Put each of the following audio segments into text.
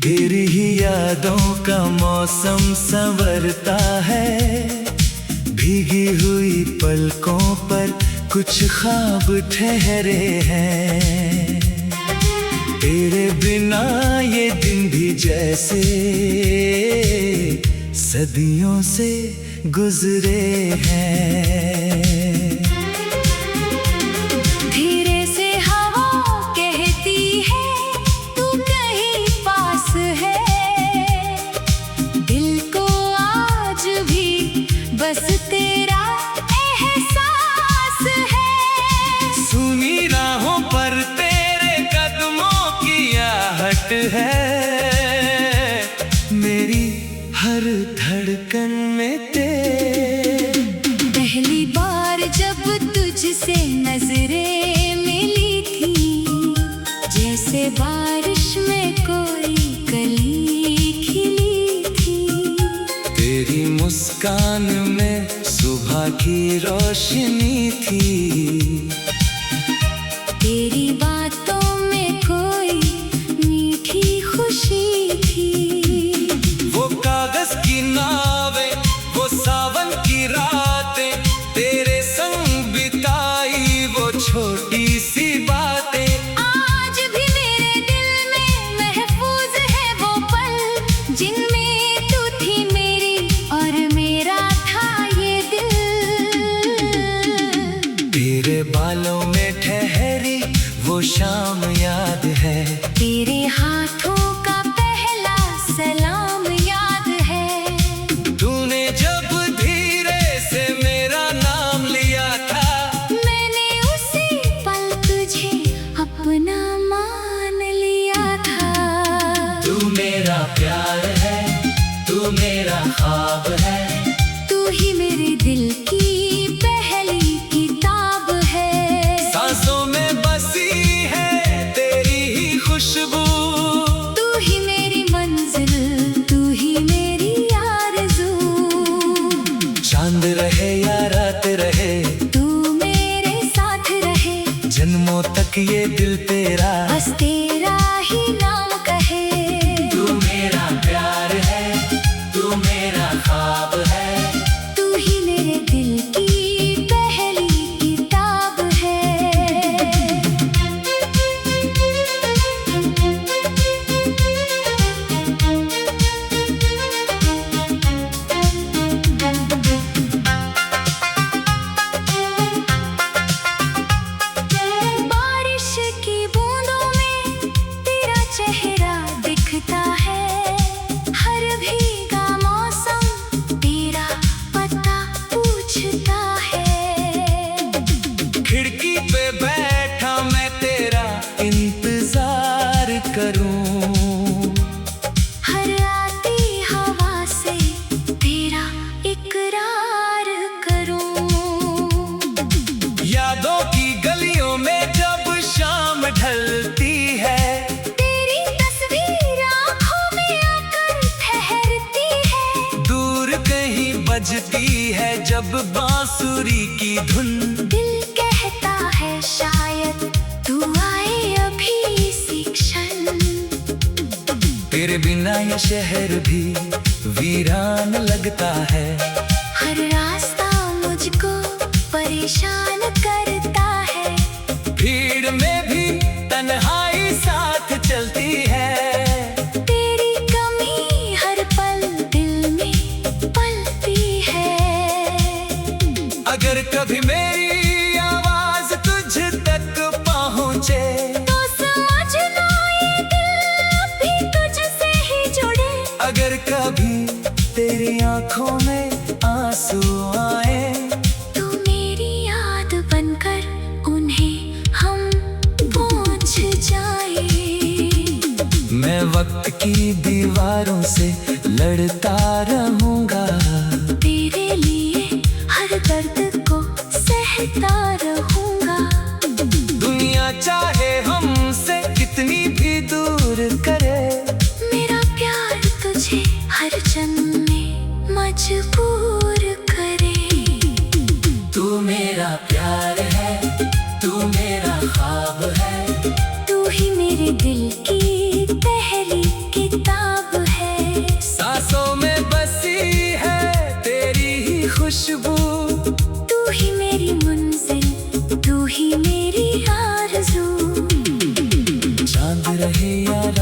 तेरी ही यादों का मौसम संवरता है। भीगी हुई पलकों पर कुछ ख्वाब ठहरे हैं। तेरे बिना ये दिन भी जैसे सदियों से गुजरे हैं। धीरे से हवा कहती है तू कहीं पास है। दिल को आज भी बस तेरा एहसास है। सुनी राहों पर तेरे कदमों की आहट है। मेरी हर धड़कन में पहली बार जब तुझसे नजरें मिली थी, जैसे बारिश में कोई कली खिली थी। तेरी मुस्कान में सुबह की रोशनी थी। तेरी बातों में कोई मीठी खुशी थी। वो कागज की नावें, वो सावन की रातें, तेरे संग बिताई वो छोटी सी बातें। आज भी मेरे दिल में महफूज है वो पल, जिनमें तू थी मेरी और मेरा था ये दिल। तेरे बालों में ठहरी वो शाम याद है। तेरे हाथों का पहला सलाम याद है। तूने जब धीरे से मेरा नाम लिया था, मैंने उसी पल तुझे अपना मान लिया था। तू मेरा प्यार है, तू मेरा ख्वाब है। तू ही मेरे दिल की पहली किताब है। सांसों में बसी है तेरी ही खुशबू। तू ही मेरी मंजिल, तू ही मेरी आरज़ू। चांद रहे या रात रहे, तू मेरे साथ रहे। जन्मों तक ये दिल तेरा, बस तेरा ही नाम कहे। तू मेरा प्यार है, तू मेरा ख्वाब है। तू ही मेरे दिल की पहली किताब है। बारिश की बूंदों में तेरा चेहरा दिखता है। हर भीगा मौसम तेरा पता पूछता है। खिड़की पे बैठा मैं तेरा इंतजार करूं। हर आती हवा से तेरा इकरार करूं। यादों की गलियों में जब शाम ढलती है, तेरी तस्वीर आँखों में आकर ठहरती है। दूर कहीं बजती है जब बांसुरी की धुन। दिल कहता है शायद तू आए अभी इसी क्षण। तेरे बिना ये शहर भी वीरान लगता है। हर रास्ता मुझको परेशान करता है। भीड़ में भी तन्हाई साथ चलती है। तेरी कमी हर पल दिल में पलती है। अगर कभी मेरी आवाज तुझ तक पहुँचे, तो समझना ये दिल भी तुझसे ही जुड़े। अगर कभी तेरी आंखों में आंसू आए, तू मेरी याद बनकर उन्हें हम पहुँच जाए। मैं वक्त की दीवारों से लड़ता रहूंगा। तेरे लिए हर दर्द को सहता रहूंगा। दुनिया चाहे हमसे कितनी भी दूर करे, मेरा प्यार तुझे हर जन्म में मजबूर करे। तू मेरा प्यार है, तू मेरा ख्वाब है। तू ही मेरे दिल की पहली किताब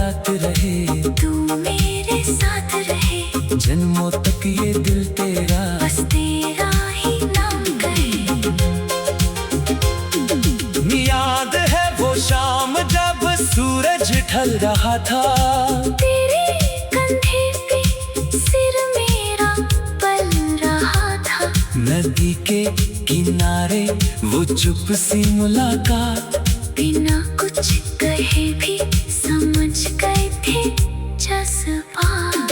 रात रहे, तू मेरे साथ रहे, जन्मों तक ये दिल तेरा, बस तेरा ही नाम कहे। याद है वो शाम जब सूरज ढल रहा था, तेरे कंधे पे सिर मेरा पल रहा था। नदी के किनारे वो चुप सी मुलाकात, बिना कुछ कहे भी समझ गए थे जज्बात।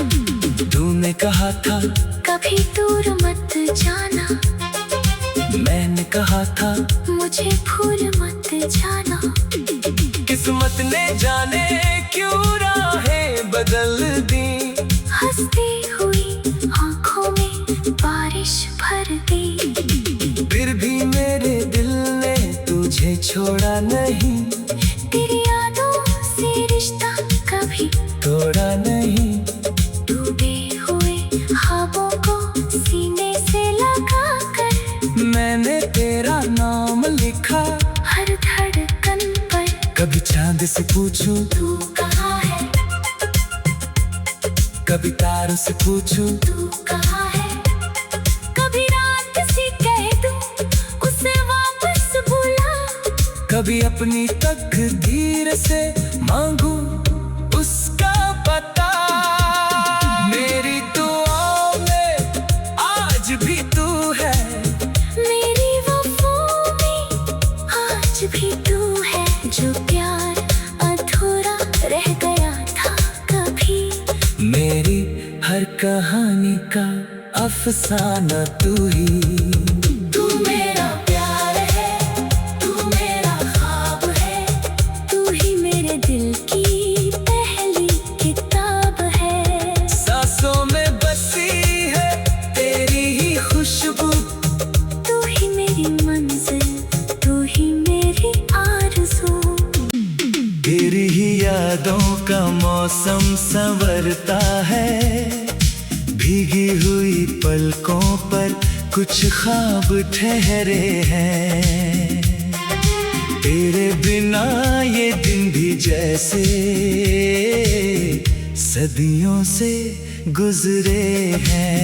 तूने कहा था कभी दूर मत जाना, मैंने कहा था मुझे भूल मत जाना। किस्मत ने जाने क्यों राहें बदल दी, हंसती हुई आंखों में बारिश भर दी। फिर भी मेरे दिल ने तुझे छोड़ा नहीं, तेरी यादों से रिश्ता कभी तोड़ा नहीं। डूबे हुए ख्वाबों को सीने से लगा कर, मैंने तेरा नाम लिखा हर धड़कन पर। कभी चांद से पूछूं तू कहाँ है, कभी तारों से पूछूं, तू कहाँ है। कभी रात से कह दूं उसे वापस बुला, कभी अपनी तकदीर से मांगू उसका पता। मेरी दुआओं में आज भी तू है, मेरी वफाओं में आज भी तू है। जो प्यार अधूरा रह गया था कभी, मेरी हर कहानी का अफसाना तू ही। तू मेरा प्यार है, तू मेरा ख्वाब है, तू ही मेरे दिल की पहली किताब है। सांसों में बसी है तेरी ही खुशबू, तू ही मेरी मंजिल, तू ही मेरी आरज़ू। तेरी ही यादों का मौसम संवरता है, भीगी हुई पलकों पर कुछ ख्वाब ठहरे हैं। तेरे बिना ये दिन भी जैसे सदियों से गुजरे हैं।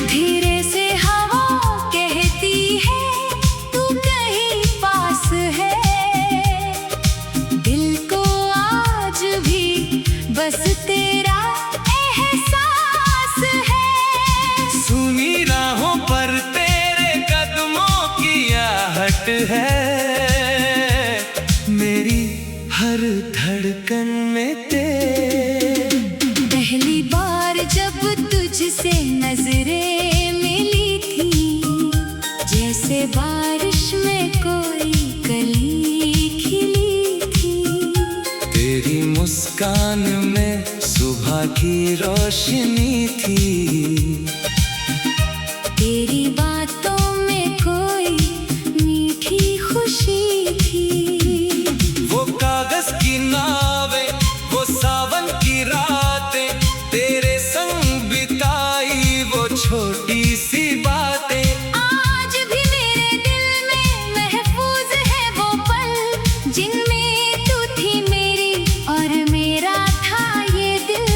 धीरे से हवा कहती है तू कहीं पास है, दिल को आज भी बस तेरा एहसास है। सुनी राहों पर तेरे कदमों की आहट है, मेरी हर धड़कन में तेरे। पहली बार जब तुझसे नजरें मिली थी, जैसे बारिश में कोई कली खिली थी। तेरी मुस्कान में सुबह की रोशनी थी, तेरी बातों में कोई मीठी खुशी थी। वो कागज की नावें, वो सावन की रातें, तेरे संग बिताई वो छोटी सी बातें। आज भी मेरे दिल में महफूज है वो पल, जिनमें तू थी मेरी और मेरा था ये दिल।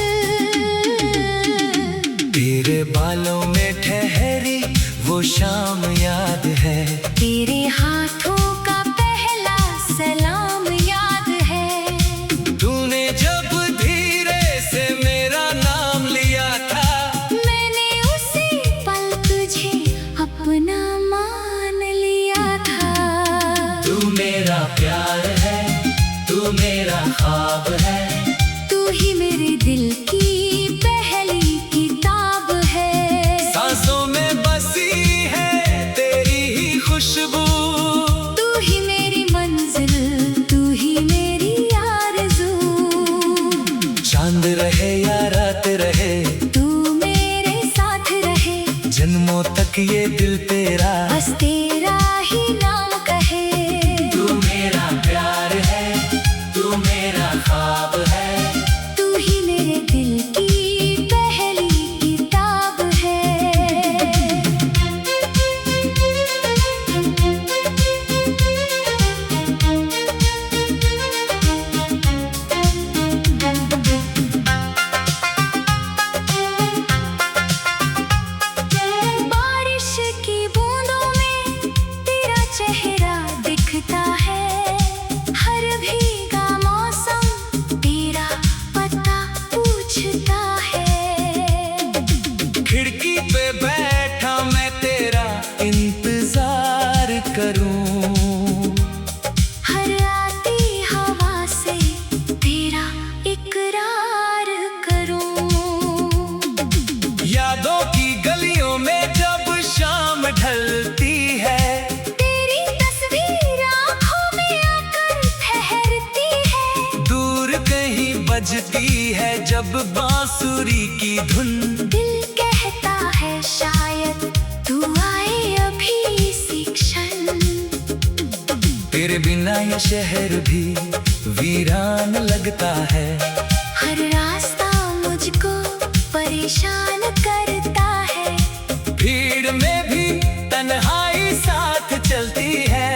तेरे बालों में ठहरी वो शाम याद है, तेरे हाथों का पहला सलाम याद है। तूने जब धीरे से मेरा नाम लिया था, मैंने उसी पल तुझे अपना मान लिया था। तू मेरा प्यार है, तू मेरा ख्वाब है, तू ही मेरे दिल की पहली किताब है। सांसों में बसी है तेरी ही खुशबू, तू ही मेरी मंजिल, तू ही मेरी आरज़ू। चांद रहे या रात रहे, तू मेरे साथ रहे, जन्मों तक ये दिल तेरा, बस तेरा ही नाम कहे। तू मेरा प्यार है, तू मेरा ख्वाब है, तू ही मेरे दिल की पहली किताब है। बजती है जब बांसुरी की धुन। दिल कहता है शायद तू आए अभी इसी क्षण। तेरे बिना ये शहर भी वीरान लगता है। हर रास्ता मुझको परेशान करता है। भीड़ में भी तन्हाई साथ चलती है।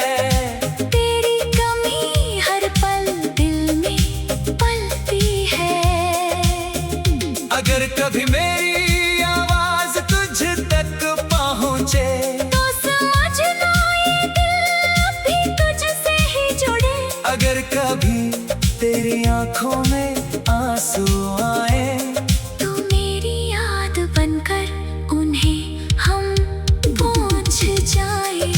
तेरी कमी हर पल दिल में पलती है। अगर कभी मेरी आवाज तुझ तक पहुँचे तो समझना ये दिल भी तुझसे ही जुड़े। अगर कभी तेरी आंखों में आंसू आए तो मेरी याद बनकर उन्हें हम पहुँच जाए।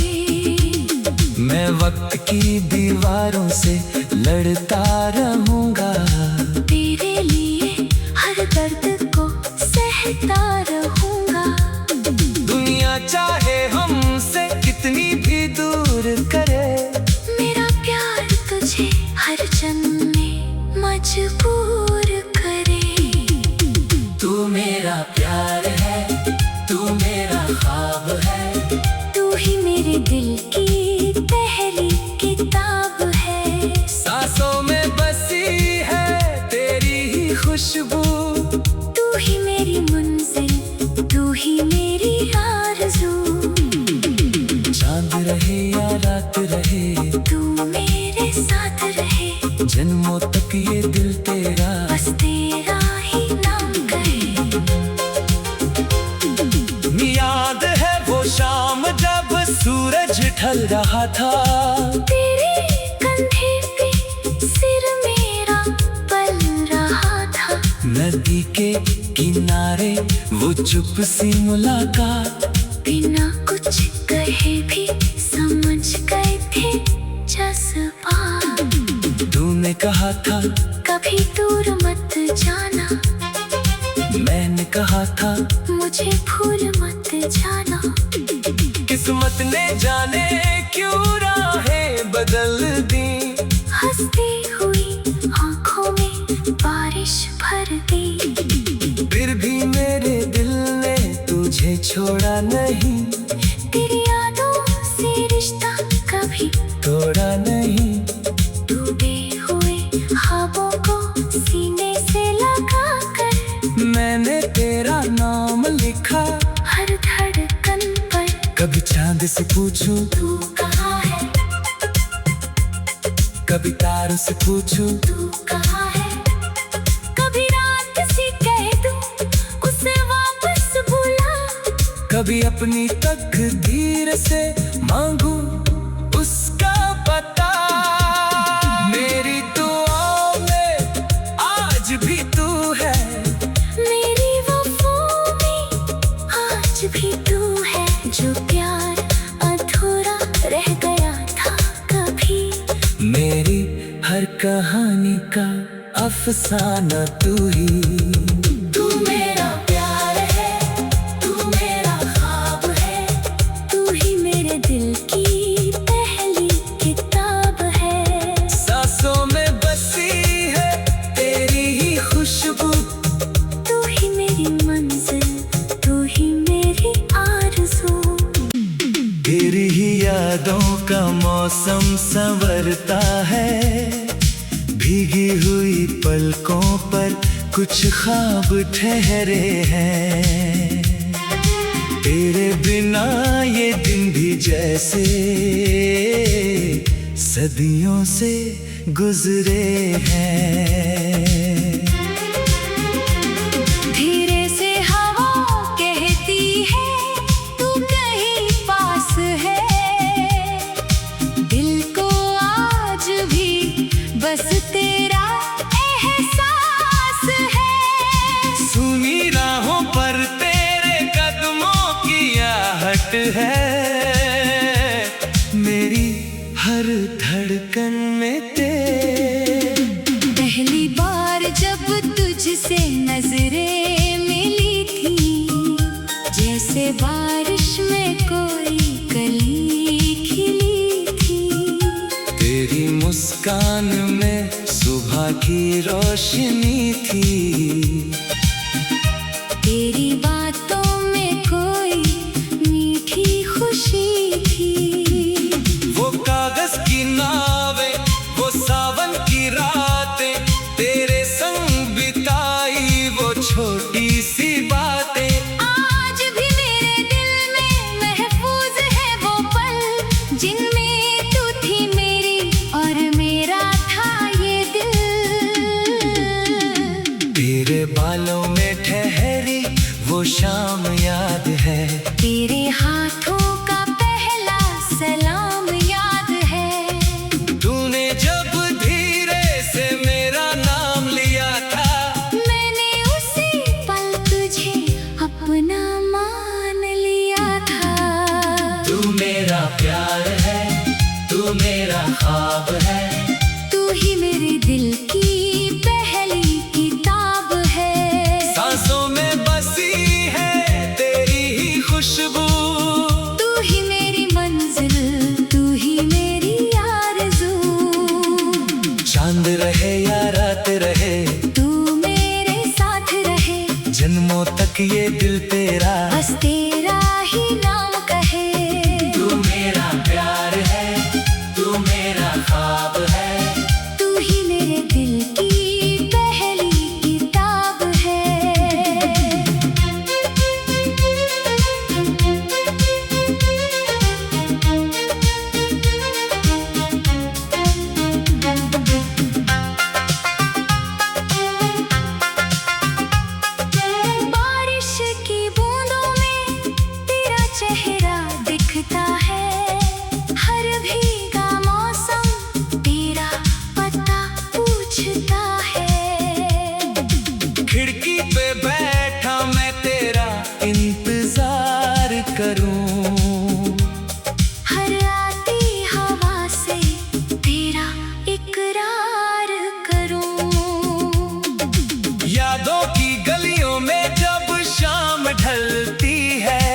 मैं वक्त की दीवारों से लड़ता रहूंगा। तेरे लिए हर दर्द को सहता रहूंगा। दुनिया चाहे हमसे कितनी भी दूर करे, मेरा प्यार तुझे हर जन्म में मजबूर करे। तू मेरा प्यार है, तू मेरा ख्वाब है। तू ही मेरे दिल की पहली किताब है। सांसों में बसी है तेरी ही खुशबू। तू ही मेरी मंजिल, तू ही मेरी आरज़ू। चांद रहे या रात रहे, तू मेरे साथ रहे। जन्मों तक ये दिल तेरा, बस तेरा ही नाम कहे। याद है वो शाम जब सूरज ढल रहा था। तेरे कंधे पे सिर मेरा पल रहा था। नदी के किनारे वो चुप सी मुलाकात। बिना कुछ कहे भी समझ गए थे जज्बात। तूने कहा था कभी दूर मत जाना। मैंने कहा था मुझे भूल मत जाना। किस्मत ने जाने क्यों राहें बदल दी। हंसती हुई आंखों में बारिश भर दी। फिर भी मेरे दिल ने तुझे छोड़ा नहीं। तेरी यादों से रिश्ता कभी तोड़ा नहीं। डूबे हुए ख्वाबों को सीने से लगा कर मैंने तेरा नाम लिखा हर धड़कन पर। कभी चांद से पूछूं तू कहाँ है, कभी तारों से पूछूं तू कहाँ है। कभी रात से कह दूं उसे वापस बुला। कभी अपनी तकदीर से मांगू उसका पता। मेरी दुआओं में आज भी तू है। मेरी वफाओं में आज भी तू है। जो प्यार अधूरा रह गया था कभी। मेरी हर कहानी का अफसाना तू ही। तू मेरा प्यार है, तू मेरा ख्वाब है। तू ही मेरे दिल की पहली किताब है। सांसों में बसी है तेरी ही खुशबू। तू ही मेरी मंजिल, तू ही मेरी आरज़ू। तेरी ही यादों का मौसम संवरता है। भीगी हुई पलकों पर कुछ ख्वाब ठहरे हैं। तेरे बिना ये दिन भी जैसे सदियों से गुजरे हैं। धीरे से हवा कहती है तू कहीं पास है। दिल को आज भी बस तेरा एहसास है। सुनी राहों पर तेरे कदमों की आहट है। मेरी हर धड़कन में तेरे। पहली बार जब तुझसे नजरें मिली थी, जैसे बारिश में कोई कली खिली थी। तेरी मुस्कान में सुबह की रोशनी थी। तेरी बातों में कोई मीठी खुशी थी। वो कागज की नावें, वो सावन की रातें, तेरे संग बिताई वो छोटी सी बातें। आज भी मेरे दिल में महफूज है वो पल, जिनमें तू थी मेरी और मेरा था ये दिल। तेरे बालों में ठहरी वो शाम याद है। तेरे हाथों का पहला सलाम याद है। तूने जब धीरे से मेरा नाम लिया था, मैंने उसी पल तुझे अपना मान लिया था। तू मेरा प्यार है, तू मेरा ख्वाब है। तू ही मेरे दिल की पहली किताब है। सांसों में बसी है तेरी ही खुशबू। तू ही मेरी मंजिल, तू ही मेरी आरज़ू। चांद रहे या रात रहे, तू मेरे साथ रहे, जन्मों तक ये दिल तेरा। बस तेरा ही नाम कहे। तू मेरा प्यार है, तू मेरा ख्वाब है। तू ही मेरे दिल की पहली किताब है। बारिश की बूंदों में तेरा चेहरा दिखता है। हर भीगा मौसम तेरा पता पूछता है। खिड़की पे बैठा मैं तेरा इंतजार करूं। हर आती हवा से तेरा इकरार करूं। यादों की गलियों में जब शाम ढलती है,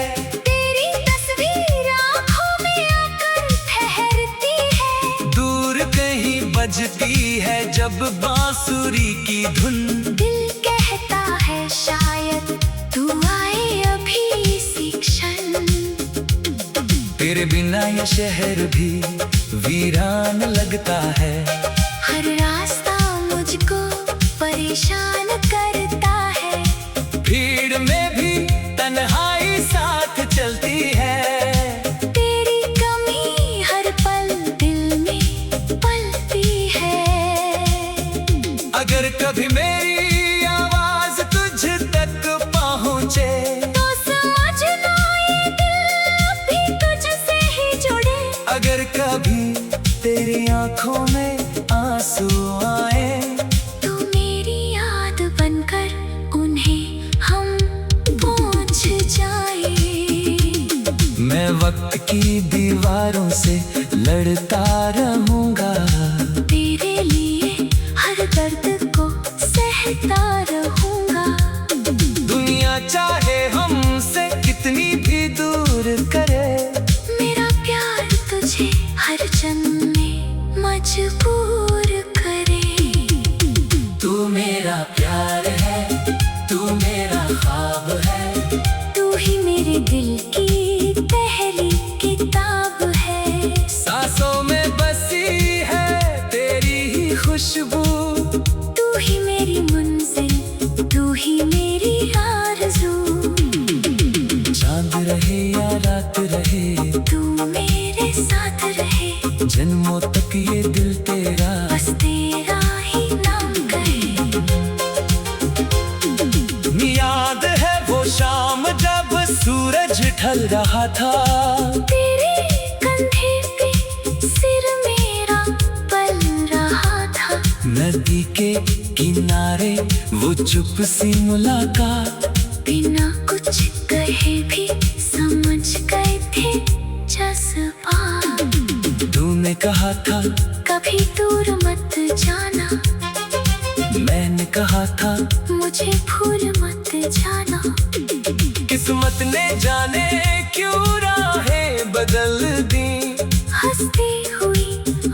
तेरी तस्वीर आँखों में आकर ठहरती है। दूर कहीं बजती है जब बांसुरी की धुन। दिल कहता है शायद तू आए अभी इसी क्षण। तेरे बिना ये शहर भी वीरान लगता है। हर रास्ता मुझको परेशान करता है। भीड़ में भी तन्हाई साथ चलती है। तेरी कमी हर पल दिल में पलती है। अगर कभी मेरी आवाज तुझ तक पहुँचे, तो समझना ये दिल भी तुझसे ही जुड़े। अगर कभी तेरी आंखों में आंसू आए, तू मेरी याद बनकर उन्हें हम पहुँच जाए। मैं वक्त की दीवारों से लड़ता रहूंगा। तेरे लिए हर दर्द को सहता रहूंगा। दुनिया चाहे हमसे कितनी भी दूर करे, मेरा प्यार तुझे हर जन्म में मजबूर करे। तू मेरा प्यार है, तू मेरा ख्वाब है। तू ही मेरे दिल की पहली किताब है। सांसों में बसी है तेरी ही खुशबू। तू ही मेरी मंजिल, तू ही मेरी आरज़ू। चांद रहे या रात रहे, तू मेरे साथ रहे, जन्मों तक ये दिल तेरा। बस तेरा ही नाम कहे। याद है वो शाम जब सूरज ढल रहा था। तेरे कंधे पे सिर मेरा पल रहा था। नदी के किनारे वो चुप सी मुलाकात। बिना कुछ कहे भी समझ गए थे जज्बात। तूने कहा था कभी दूर मत जाना। मैंने कहा था मुझे भूल मत जाना। किस्मत ने जाने क्यों राहें बदल दी। हंसती हुई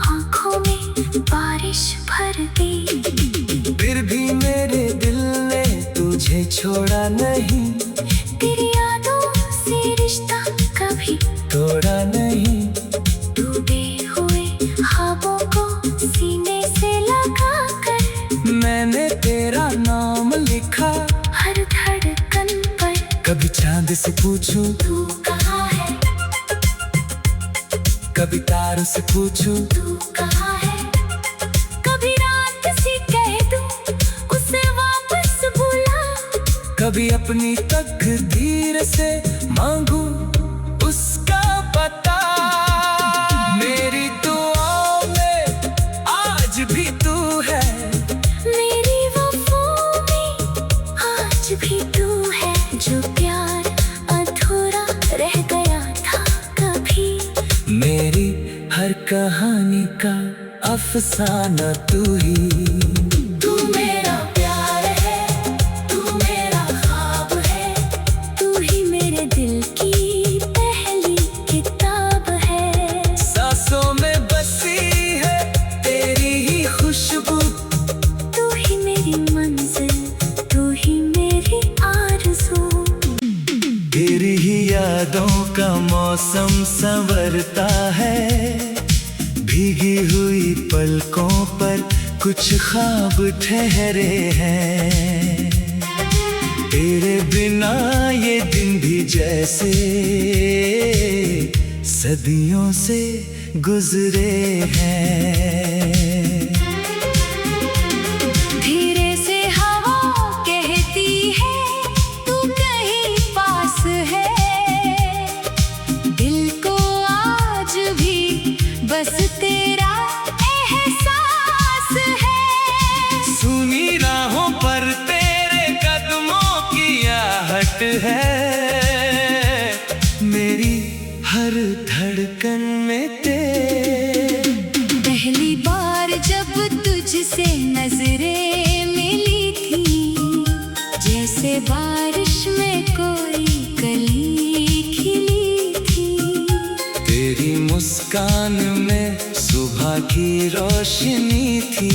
आंखों में बारिश भर दी। छोड़ा नहीं, तेरी यादों से रिश्ता कभी तोड़ा नहीं। डूबे हुए ख्वाबों को सीने से लगा कर मैंने तेरा नाम लिखा हर धड़कन पर। कभी चांद से पूछूं तू कहाँ है, कभी तारों से पूछूं तू कहाँ है। कभी रात से कह दूं उसे वापस बुला, कभी अपनी तकदीर से मांगू उसका पता। मेरी दुआओं में आज भी तू है, मेरी वफाओं में आज भी तू है। जो प्यार अधूरा रह गया था कभी, मेरी हर कहानी का अफसाना तू ही। तू मेरा प्यार है, तू मेरा ख्वाब है, तू ही मेरे दिल की पहली किताब है। सांसों में बसी है तेरी ही खुशबू, तू ही मेरी मंजिल, तू ही मेरी आरज़ू। तेरी ही यादों का मौसम संवरता है, भीगी हुई पलकों पर कुछ ख्वाब ठहरे हैं। तेरे बिना ये दिन भी जैसे सदियों से गुजरे हैं। धीरे से हवा कहती है तू कहीं पास है, दिल को आज भी बस तेरा एहसास है। सुनी राहों पर तेरे कदमों की आहट है, मेरी हर धड़कन में तेरे। पहली बार जब तुझसे नजरें मिली थी, जैसे बारिश में कोई कली खिली थी। तेरी मुस्कान में सुबह की रोशनी थी,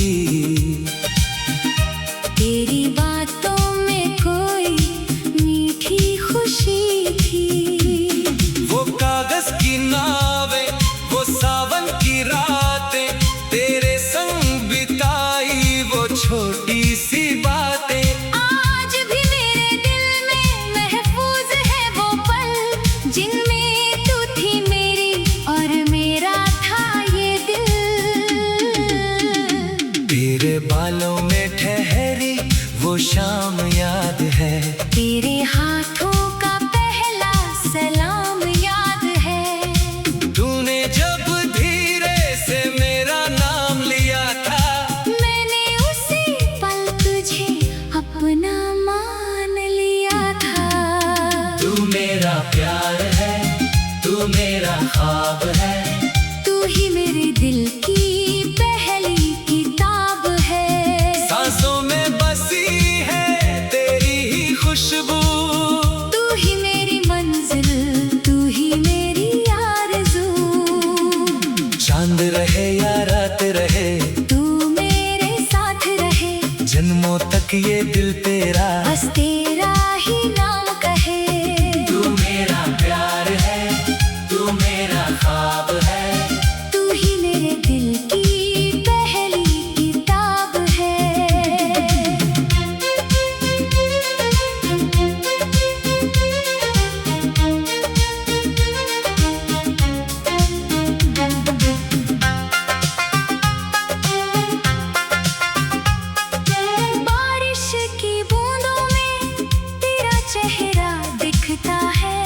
तेरी बातों में कोई मीठी खुशी थी। वो कागज की नावें, वो सावन की रातें, तेरे संग बिताई वो छोटी सी बातें। आज भी मेरे दिल में महफूज है वो पल, जिनमें तू थी मेरी और मेरा था ये दिल। तेरे बालों में ठहरी वो शाम याद है, तेरे हाथों का पहला सलाम याद है। तूने जब धीरे से मेरा नाम लिया था, मैंने उसी पल तुझे अपना मान लिया था। तू मेरा प्यार है, तू मेरा ख्वाब है, तू ही मेरे दिल की पहली किताब है। सांसों में बसी है तेरी ही खुशबू, तू ही मेरी मंजिल, तू ही मेरी आरज़ू। चांद रहे या रात रहे, तू मेरे साथ रहे, जन्मों तक ये दिल तेरा। बस तेरा ही नाम कहे। तू मेरा प्यार है, तू मेरा ख्वाब है, तू ही मेरे दिल की पहली किताब है। बारिश की बूंदों में तेरा चेहरा दिखता है,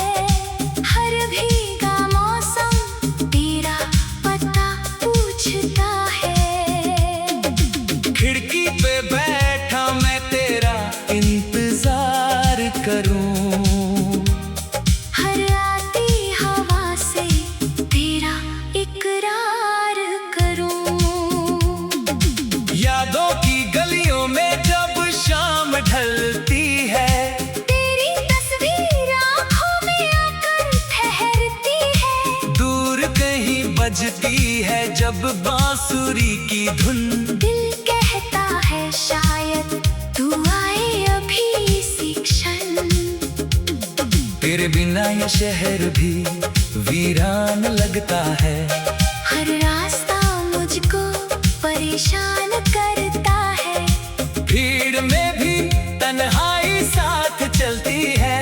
हर भीगा मौसम तेरा पता पूछता है। खिड़की पे बैठा मैं तेरा इंतजार करूं, हर आती हवा से तेरा इकरार करूं। यादों की गलियों में जब शाम ढलती है, तेरी तस्वीर आँखों में आकर ठहरती है। दूर कहीं बजती है जब बांसुरी की धुन। दिल कहता है शायद तू आए अभी इसी तेरे बिना ये शहर भी वीरान लगता है। हर रास्ता मुझको परेशान करता है। भीड़ में भी तन्हाई साथ चलती है।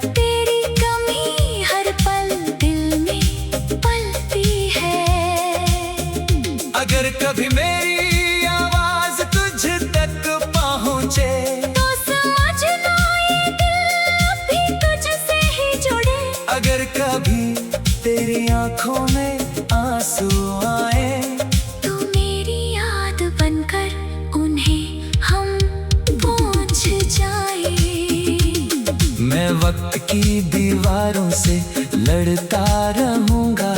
तेरी कमी हर पल दिल में पलती है। अगर कभी मेरी आवाज तुझ तक पहुँचे तो समझना ये दिल भी तुझसे ही जुड़े। अगर कभी तेरी आंखों में आंसू आए तू मेरी याद बनकर उन्हें हम पहुँच जाए। मैं वक्त की दीवारों से लड़ता रहूंगा।